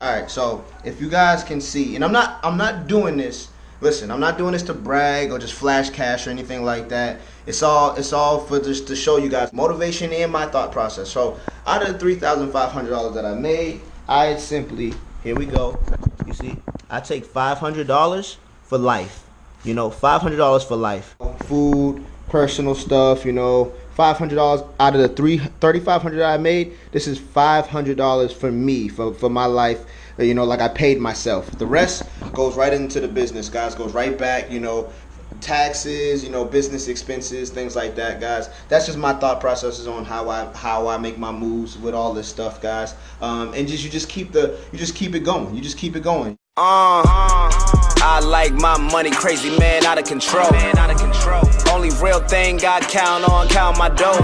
Alright, so if you guys can see, and I'm not doing this, listen, I'm not doing this to brag or just flash cash or anything like that. It's all for just to show you guys motivation and my thought process. So out of the $3,500 that I made, I simply, here we go, you see, I take $500 for life. You know, $500 for life. Food, personal stuff, you know, $500 out of the $3,500 I made. This is $500 for me, for my life. You know, like I paid myself. The rest goes right into the business, guys. Goes right back, you know, taxes, you know, business expenses, things like that, guys. That's just my thought processes on how I make my moves with all this stuff, guys. And you just keep it going. You just keep it going. I like my money crazy, man, out of control. Only real thing I count on, count my dough.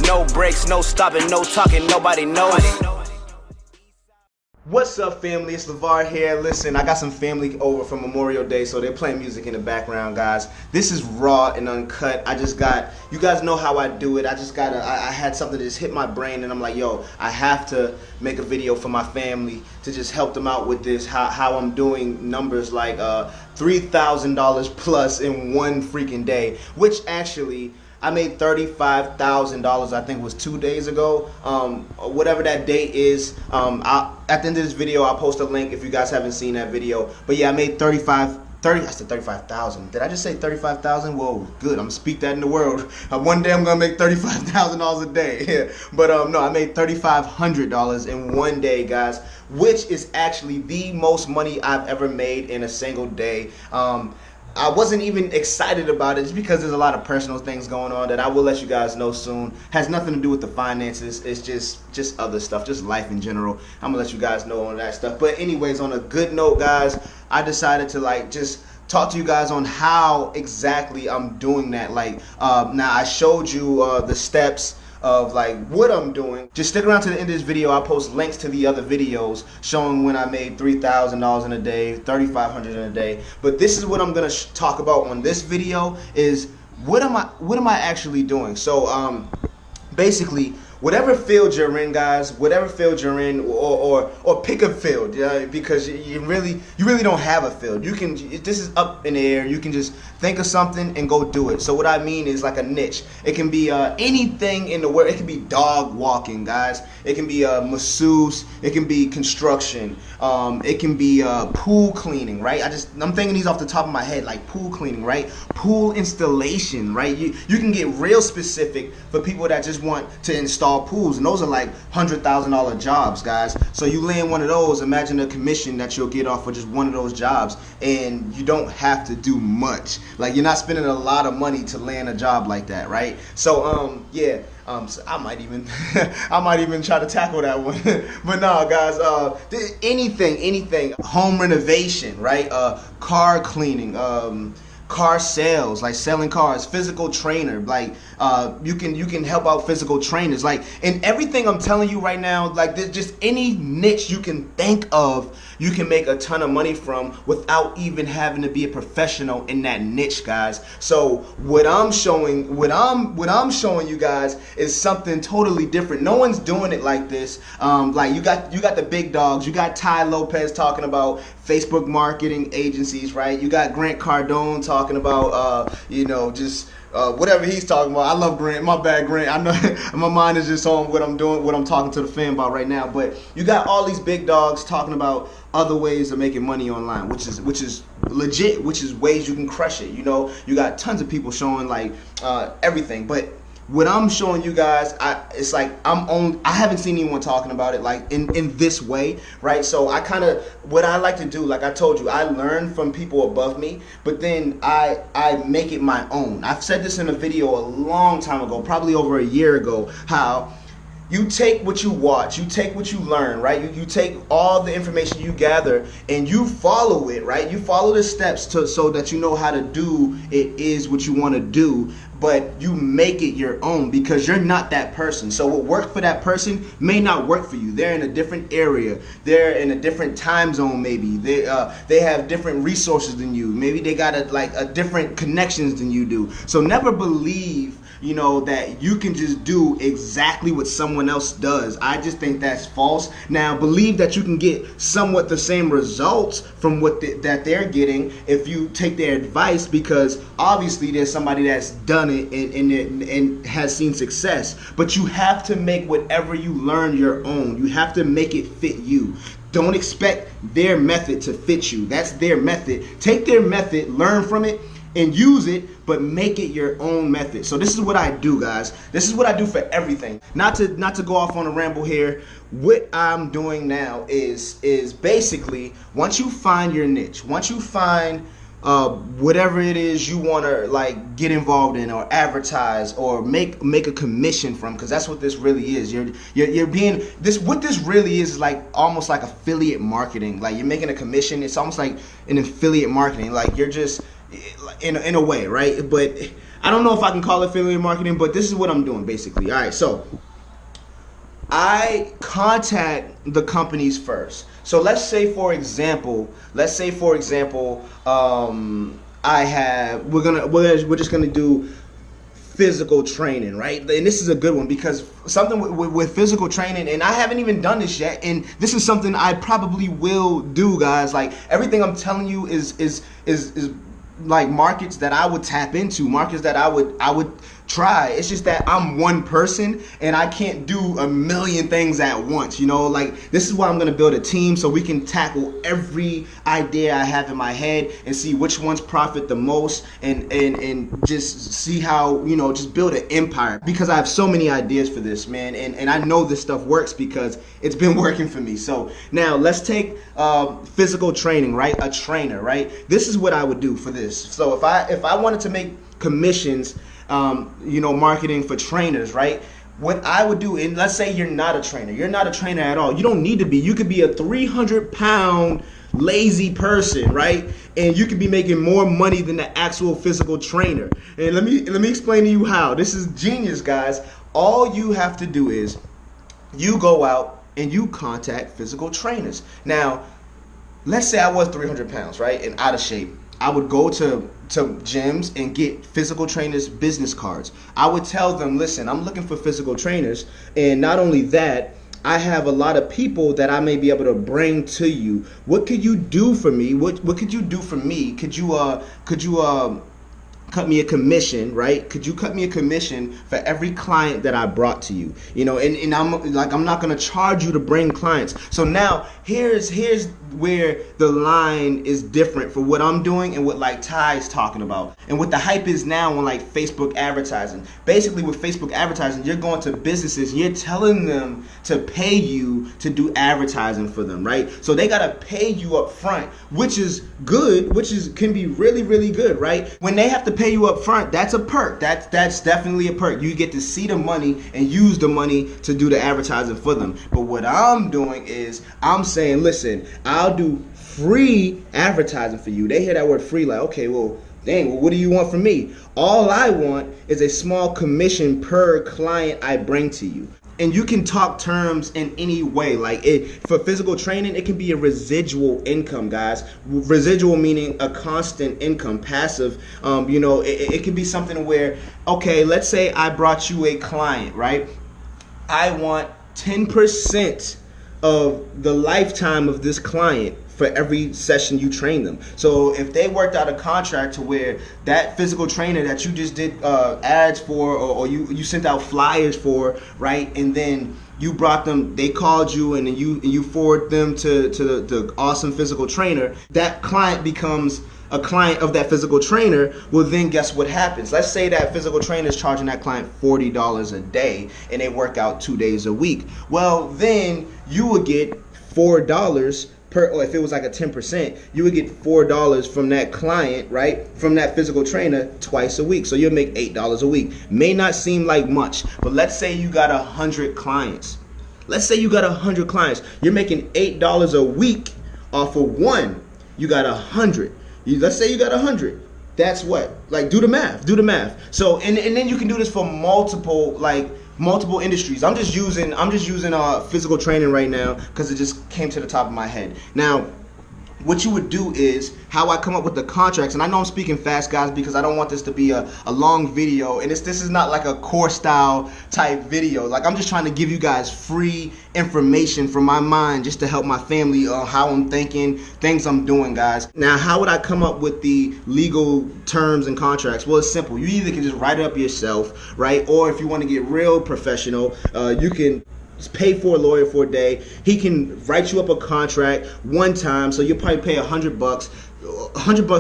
No breaks, no stopping, no talking, nobody knows. What's up, family? It's Lavar here. Listen, I got some family over from Memorial Day, so they're playing music in the background, guys. This is raw and uncut. You guys know how I do it. I had something that just hit my brain, and I'm like, yo, I have to make a video for my family to just help them out with this, how I'm doing numbers like $3,000 plus in one freaking day, which actually, I made $35,000, I think it was 2 days ago. Whatever that date is, at the end of this video, I'll post a link if you guys haven't seen that video. But yeah, I made I said 35,000. Did I just say 35,000? Whoa, good. I'm gonna speak that in the world. One day I'm gonna make $35,000 a day. Yeah. But no, I made $3,500 in one day, guys, which is actually the most money I've ever made in a single day. I wasn't even excited about it just because there's a lot of personal things going on that I will let you guys know soon. Has nothing to do with the finances. It's just other stuff, just life in general. I'm gonna let you guys know on that stuff. But anyways, on a good note, guys, I decided to just talk to you guys on how exactly I'm doing that. Now I showed you the steps of what I'm doing. Just stick around to the end of this video. I'll post links to the other videos showing when I made $3,000 in a day, $3,500 in a day. But this is what I'm gonna talk about on this video is what am I actually doing? So basically, whatever field you're in, guys, whatever field you're in, or pick a field, because you really don't have a field. This is up in the air. You can just think of something and go do it. So what I mean is like a niche. It can be anything in the world. It can be dog walking, guys. It can be masseuse. It can be construction. It can be pool cleaning, right? I'm thinking these off the top of my head, like pool cleaning, right? Pool installation, right? You can get real specific for people that just want to install pools, and those are like $100,000 jobs, guys. So you land one of those, imagine the commission that you'll get off for just one of those jobs, and you don't have to do much. Like, you're not spending a lot of money to land a job like that, right? So yeah, so I might even try to tackle that one. But no, guys, anything, home renovation, right? Car cleaning, car sales, like selling cars, physical trainer, you can help out physical trainers, and everything I'm telling you right now, just any niche you can think of, you can make a ton of money from without even having to be a professional in that niche, guys. So what I'm showing you guys is something totally different. No one's doing it like this. You got the big dogs. You got Ty Lopez talking about Facebook marketing agencies, right? You got Grant Cardone talking about whatever he's talking about. I love Grant. My bad, Grant. I know my mind is just on what I'm doing, what I'm talking to the fan about right now. But you got all these big dogs talking about other ways of making money online, which is legit, which is ways you can crush it. You know, you got tons of people showing everything, but what I'm showing you guys, I haven't seen anyone talking about it in this way, right? So what I like to do, like I told you, I learn from people above me, but then I make it my own. I've said this in a video a long time ago, probably over a year ago, how you take what you watch, you take what you learn, right? You take all the information you gather and you follow it, right? You follow the steps so that you know how to do it is what you want to do. but you make it your own because you're not that person. So what worked for that person may not work for you. They're in a different area. They're in a different time zone maybe. They have different resources than you. Maybe they got a different connections than you do. So never believe, you know, that you can just do exactly what someone else does. I just think that's false. Now, believe that you can get somewhat the same results from what that they're getting if you take their advice, because obviously there's somebody that's done it and has seen success. But you have to make whatever you learn your own. You have to make it fit you. Don't expect their method to fit you. That's their method. Take their method, learn from it, and use it, but make it your own method. So this is what I do, guys. This is what I do for everything. Not to go off on a ramble here. What I'm doing now is basically, once you find your niche, once you find whatever it is you want to like get involved in or advertise or make a commission from, because that's what this really is. You're being this. What this really is like almost like affiliate marketing. Like you're making a commission. It's almost like an affiliate marketing. Like you're just in a way, right? But I don't know if I can call it affiliate marketing, but this is what I'm doing basically. All right, so I contact the companies first. So let's say for example, we're just gonna do physical training, right? And this is a good one because something with physical training, and I haven't even done this yet, and this is something I probably will do, guys. Like everything I'm telling you is like markets that I would tap into, markets that I would try. It's just that I'm one person and I can't do a million things at once, you know. Like this is why I'm gonna build a team so we can tackle every idea I have in my head and see which ones profit the most, and just see how, you know, just build an empire, because I have so many ideas for this, man, and I know this stuff works because it's been working for me. So now let's take physical training, right? A trainer, right? This is what I would do for this. So if I wanted to make commissions, you know, marketing for trainers, right? What I would do, and let's say you're not a trainer at all. You don't need to be. You could be a 300-pound lazy person, right? And you could be making more money than the actual physical trainer. And let me explain to you how. This is genius, guys. All you have to do is you go out and you contact physical trainers. Now, let's say I was 300 pounds, right, and out of shape. I would go to gyms and get physical trainers' business cards. I would tell them, listen, I'm looking for physical trainers, and not only that, I have a lot of people that I may be able to bring to you. What could you do for me? What could you do for me? Could you cut me a commission, right? Could you cut me a commission for every client that I brought to you? You know, and I'm not gonna charge you to bring clients. So now here's where the line is different for what I'm doing and what like Ty's talking about, and what the hype is now on like Facebook advertising. Basically with Facebook advertising, you're going to businesses and you're telling them to pay you to do advertising for them, right? So they gotta pay you up front, which is good, can be really, really good, right? When they have to pay you up front, that's a perk. That's definitely a perk. You get to see the money and use the money to do the advertising for them. But what I'm doing is I'm saying, listen, I'll do free advertising for you. They hear that word free, like, okay, well, dang, well, what do you want from me? All I want is a small commission per client I bring to you. And you can talk terms in any way. Like for physical training, it can be a residual income, guys. Residual meaning a constant income, passive. You know, it can be something where, okay, let's say I brought you a client, right? I want 10% of the lifetime of this client for every session you train them. So if they worked out a contract to where that physical trainer that you just did ads for, or you sent out flyers for, right, and then you brought them, they called you, and then you forward them to the awesome physical trainer, that client becomes a client of that physical trainer. Well, then guess what happens? Let's say that physical trainer is charging that client $40 a day and they work out 2 days a week. Well, then you would get $4 per, or if it was like a 10%, you would get $4 from that client, right? From that physical trainer twice a week. So you'll make $8 a week. May not seem like much, but let's say you got 100 clients. Let's say you got 100 clients. You're making $8 a week off of one. You got 100. Let's say you got 100. that's what, like, do the math. So and then you can do this for multiple industries. I'm just using physical training right now because it just came to the top of my head. Now, what you would do is how I come up with the contracts, and I know I'm speaking fast, guys, because I don't want this to be a long video, and this is not like a course style type video. Like, I'm just trying to give you guys free information from my mind just to help my family on how I'm thinking, things I'm doing, guys. Now, how would I come up with the legal terms and contracts? Well, it's simple. You either can just write it up yourself, right? Or if you want to get real professional, you can pay for a lawyer for a day. He can write you up a contract one time, so you'll probably pay $100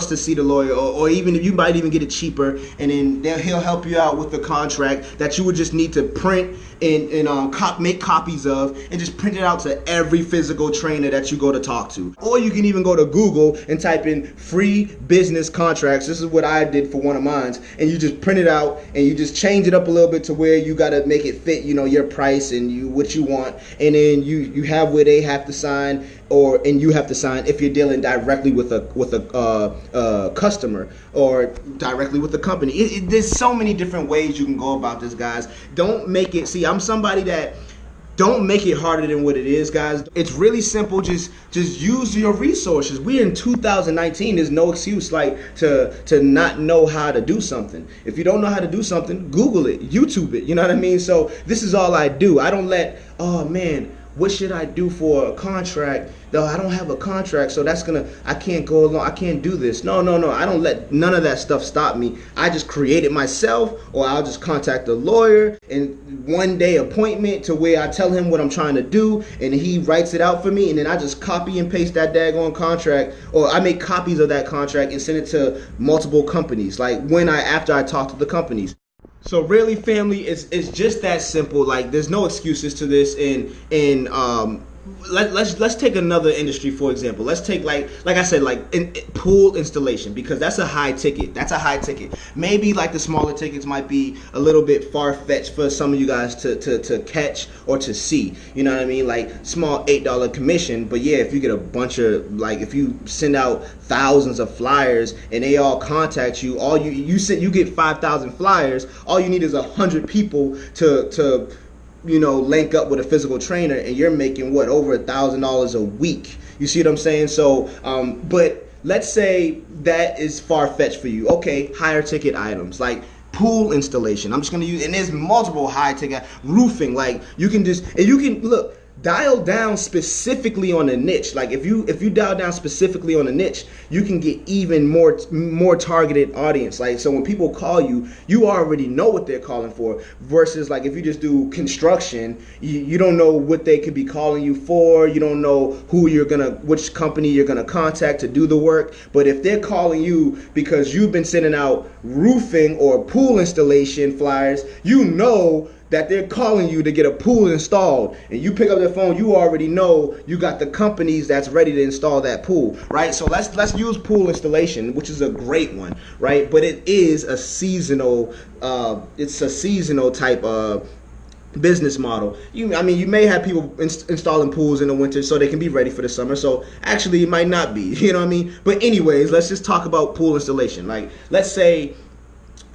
to see the lawyer, or even if you might even get it cheaper, and then he'll help you out with the contract that you would just need to print and make copies of, and just print it out to every physical trainer that you go to talk to. Or you can even go to Google and type in free business contracts. This is what I did for one of mine, and you just print it out and you just change it up a little bit to where you got to make it fit, your price and what you want, and then you have where they have to sign, and you have to sign if you're dealing directly with a customer or directly with the company. There's so many different ways you can go about this, guys. Don't make it, I'm somebody that don't make it harder than what it is, guys. It's really simple. Just use your resources. We're in 2019. There's no excuse to not know how to do something. If you don't know how to do something, Google it, YouTube it. You know what I mean? So this is all I do. I don't let, oh man, what should I do for a contract? No, I don't have a contract, so I can't go along, I can't do this. No, I don't let none of that stuff stop me. I just create it myself, or I'll just contact a lawyer and one day appointment to where I tell him what I'm trying to do, and he writes it out for me, and then I just copy and paste that daggone contract, or I make copies of that contract and send it to multiple companies, after I talk to the companies. So really, family, it's just that simple. Like, there's no excuses to this. Let's take another industry, for example. Let's take like I said, pool installation, because that's a high ticket. Maybe the smaller tickets might be a little bit far-fetched for some of you guys to catch or to see. You know what I mean? Like small $8 commission. But yeah, if you get a bunch of, if you send out thousands of flyers and they all contact you, you get 5,000 flyers. All you need is 100 people to link up with a physical trainer, and you're making over $1,000 a week. You see what I'm saying? So, but let's say that is far-fetched for you. Okay, higher ticket items like pool installation. I'm just gonna use, and there's multiple high ticket roofing. You can look. Dial down specifically on a niche. Like if you dial down specifically on a niche, you can get even more targeted audience. So when people call you, you already know what they're calling for. Versus if you just do construction, you don't know what they could be calling you for. You don't know which company you're gonna contact to do the work. But if they're calling you because you've been sending out roofing or pool installation flyers, that they're calling you to get a pool installed, and you pick up the phone, you already know you got the companies that's ready to install that pool, right? So let's use pool installation, which is a great one, right? But it is a seasonal, type of business model. You may have people installing pools in the winter so they can be ready for the summer. So actually, it might not be. You know what I mean? But anyways, let's just talk about pool installation. Let's say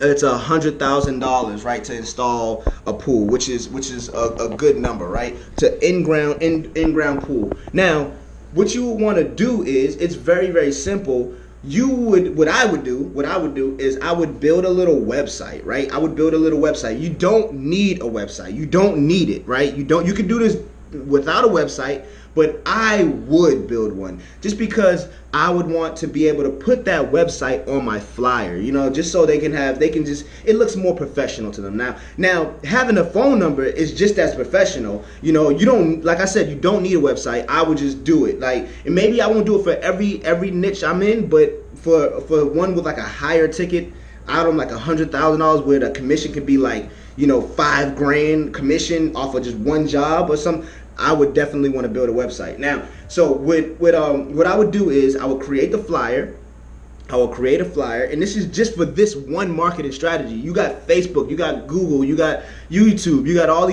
it's $100,000, right, to install a pool, which is a good number, right, to in-ground pool. Now, what you want to do is, it's very, very simple. What I would do is I would build a little website, right? You don't need a website. You don't need it, right? You can do this without a website, but I would build one just because I would want to be able to put that website on my flyer, just so it looks more professional to them. Now having a phone number is just as professional. You don't, like I said, you don't need a website. I would just do it. And maybe I won't do it for every niche I'm in, but for one with a higher ticket item, $100,000, where the commission could be $5,000 commission off of just one job or something, I would definitely want to build a website. Now, so what I would do is I would create the flyer. And this is just for this one marketing strategy. You got Facebook, you got Google, you got YouTube, you got all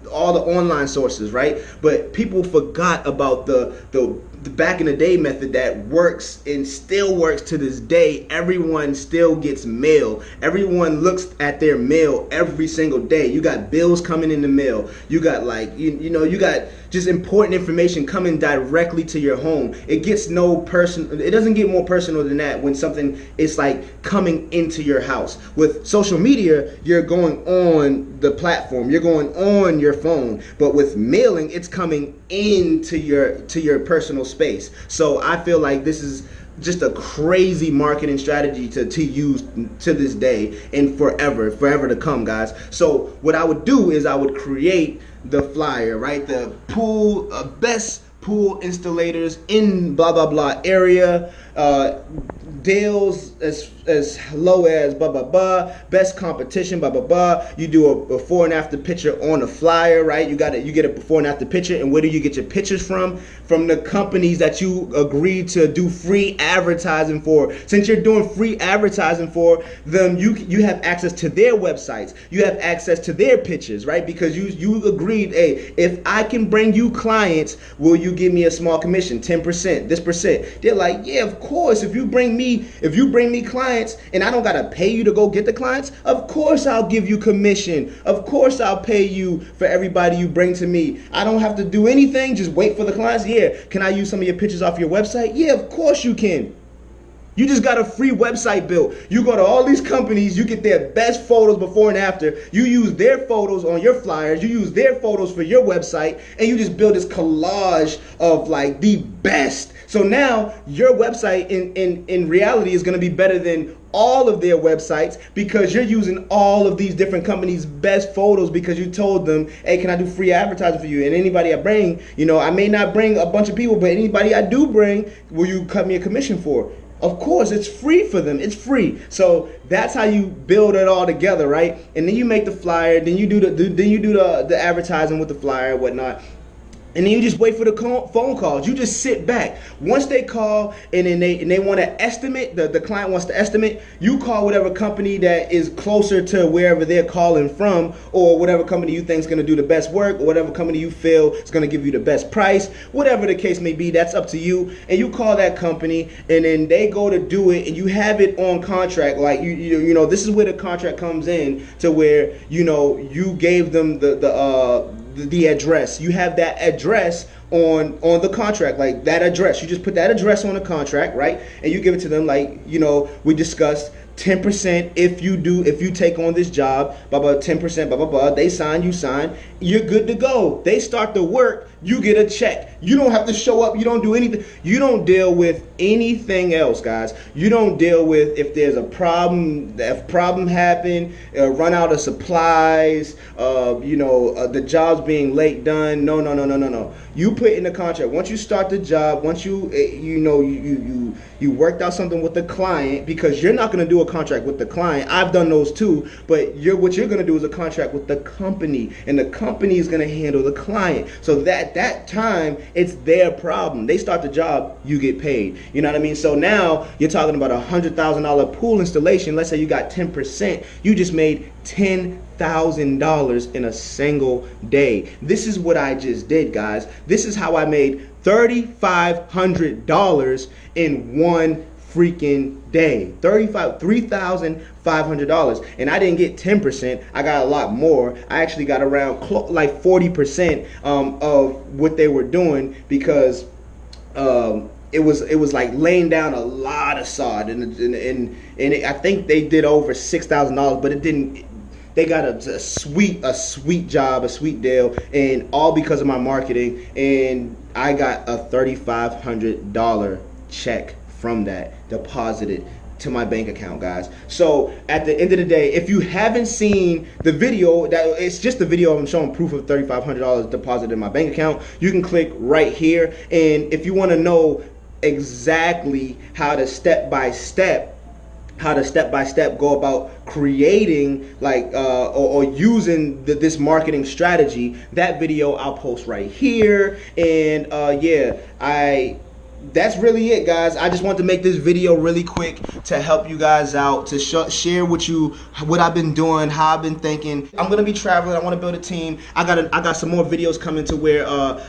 all the online sources, right? But people forgot about the back in the day method that works and still works to this day. Everyone still gets mail. Everyone looks at their mail every single day. You got bills coming in the mail. You got like you got just important information coming directly to your home. It gets no person. It doesn't get more personal than that when something is like coming into your house. With social media, you're going on the platform. You're going on your phone. But with mailing, it's coming into your personal space. So I feel like this is just a crazy marketing strategy to use to this day and forever to come, guys. So what I would do is I would create the flyer, right? The pool, best pool installators in blah blah blah area, deals as low as blah blah blah, best competition blah blah blah. You do a before and after picture on the flyer, right? You get a before and after picture. And where do you get your pictures from? From the companies that you agreed to do free advertising for. Since you're doing free advertising for them, you have access to their websites. You have access to their pictures, right? Because you agreed, hey, if I can bring you clients, will you give me a small commission, 10%, this percent? They're like, yeah, of course. If you bring me clients and I don't gotta pay you to go get the clients, of course I'll give you commission. Of course I'll pay you for everybody you bring to me. I don't have to do anything, just wait for the clients. Yeah, can I use some of your pictures off your website? Yeah, of course you can. You just got a free website built. You go to all these companies, you get their best photos before and after. You use their photos on your flyers. You use their photos for your website, and you just build this collage of like the best. So now your website in reality is going to be better than all of their websites because you're using all of these different companies' best photos because you told them, hey, can I do free advertising for you? And anybody I bring, I may not bring a bunch of people, but anybody I do bring, will you cut me a commission for? Of course, it's free for them. It's free. So that's how you build it all together, right? And then you make the flyer. Then you do the advertising with the flyer and whatnot. And then you just wait for the phone calls. You just sit back. Once they call and then they want to estimate, the client wants to estimate, you call whatever company that is closer to wherever they're calling from, or whatever company you think is going to do the best work, or whatever company you feel is going to give you the best price. Whatever the case may be, that's up to you. And you call that company, and then they go to do it, and you have it on contract. Like this is where the contract comes in, to where you gave them the address. You have that address on the contract, like that address. You just put that address on the contract, right? And you give it to them, like we discussed, 10% if you take on this job, blah blah, 10%, blah blah blah. They sign, you sign, you're good to go. They start the work, you get a check. You don't have to show up. You don't do anything. You don't deal with anything else, guys. You don't deal with if there's a problem, if problem happen, run out of supplies, the job's being late done. No. You put in the contract. Once you start the job, once you worked out something with the client, because you're not going to do a contract with the client. I've done those too, but what you're going to do is a contract with the company, and the company is going to handle the client. So that time, it's their problem. They start the job, you get paid. You know what I mean? So now you're talking about $100,000 pool installation. Let's say you got 10%. You just made $10,000 in a single day. This is what I just did, guys. This is how I made $3,500 in one freaking day. $3,500, and I didn't get 10%. I got a lot more. I actually got around like 40% of what they were doing, because it was like laying down a lot of sod, and I think they did over $6,000, but it didn't. They got a sweet job, a sweet deal, and all because of my marketing. And I got a $3,500 check from that deposited to my bank account, guys. So at the end of the day, if you haven't seen the video, that it's just the video of I'm showing proof of $3,500 deposited in my bank account, you can click right here. And if you want to know exactly how to step by step go about creating or using this marketing strategy, that video I'll post right here. And that's really it, guys. I just want to make this video really quick to help you guys out, to share with you what I've been doing, how I've been thinking. I'm gonna be traveling. I want to build a team. I got some more videos coming to where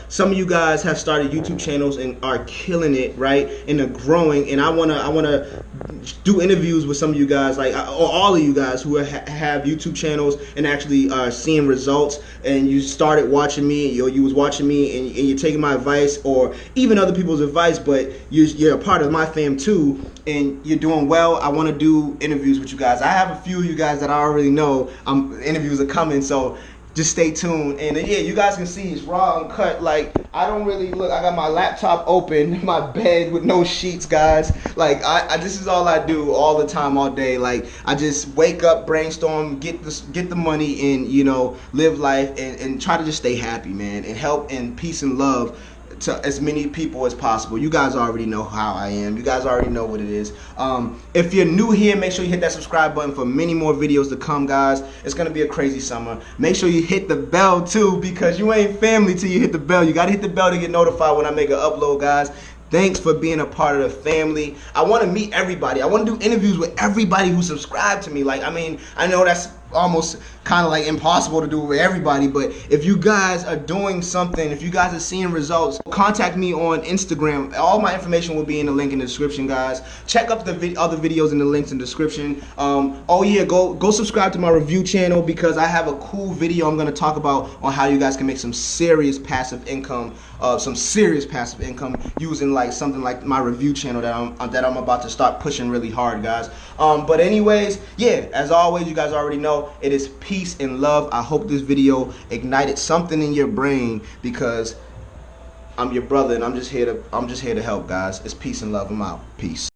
some of you guys have started YouTube channels and are killing it, right? And they're growing. And I wanna do interviews with some of you guys, like or all of you guys who have YouTube channels and actually are seeing results. And you started watching me, you was watching me, and you're taking my advice or even other people's advice, but you're a part of my fam too, and you're doing well. I want to do interviews with you guys. I have a few of you guys that I already know interviews are coming, so just stay tuned. And yeah, you guys can see it's raw, uncut. Like, I don't really look. I got my laptop open, my bed with no sheets, guys. Like, this is all I do all the time, all day. Like, I just wake up, brainstorm, get the money, and live life and try to just stay happy, man, and help in peace and love to as many people as possible. You guys already know how I am. You guys already know what it is. If you're new here, make sure you hit that subscribe button for many more videos to come, guys. It's gonna be a crazy summer. Make sure you hit the bell too, because you ain't family till you hit the bell. You gotta hit the bell to get notified when I make an upload, guys. Thanks for being a part of the family. I want to meet everybody. I want to do interviews with everybody who subscribed to me. Like, I mean, I know that's almost kind of like impossible to do with everybody, but if you guys are doing something, if you guys are seeing results, contact me on Instagram. All my information will be in the link in the description, guys. Check up the other videos in the links in the description. Oh yeah, go subscribe to my review channel, because I have a cool video I'm going to talk about on how you guys can make some serious passive income, using like something like my review channel that I'm about to start pushing really hard, guys. But anyways, yeah, as always, you guys already know it is peace and love. I hope this video ignited something in your brain, because I'm your brother and I'm just here to help, guys. It's peace and love. I'm out. Peace.